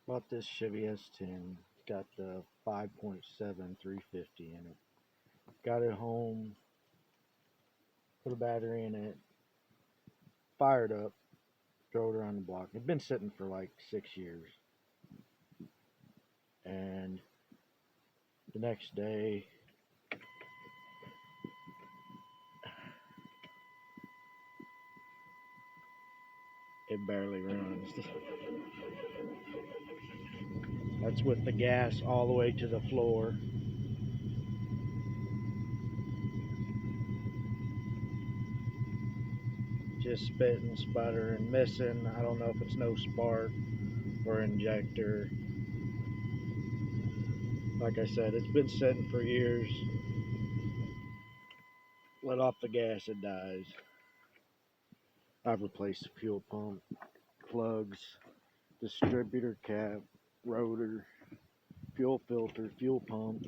Bought this Chevy S10. Got the 5.7 350 in it. Got it home, put a battery in it, fired up, drove it around the block. It'd been sitting for like 6 years. And the next day, it barely runs. That's with the gas all the way to the floor. Just spitting, sputtering, missing. I don't know if it's no spark or injector. Like I said, it's been sitting for years. Let off the gas, it dies. I've replaced the fuel pump, plugs, distributor cap, rotor, fuel filter, fuel pump,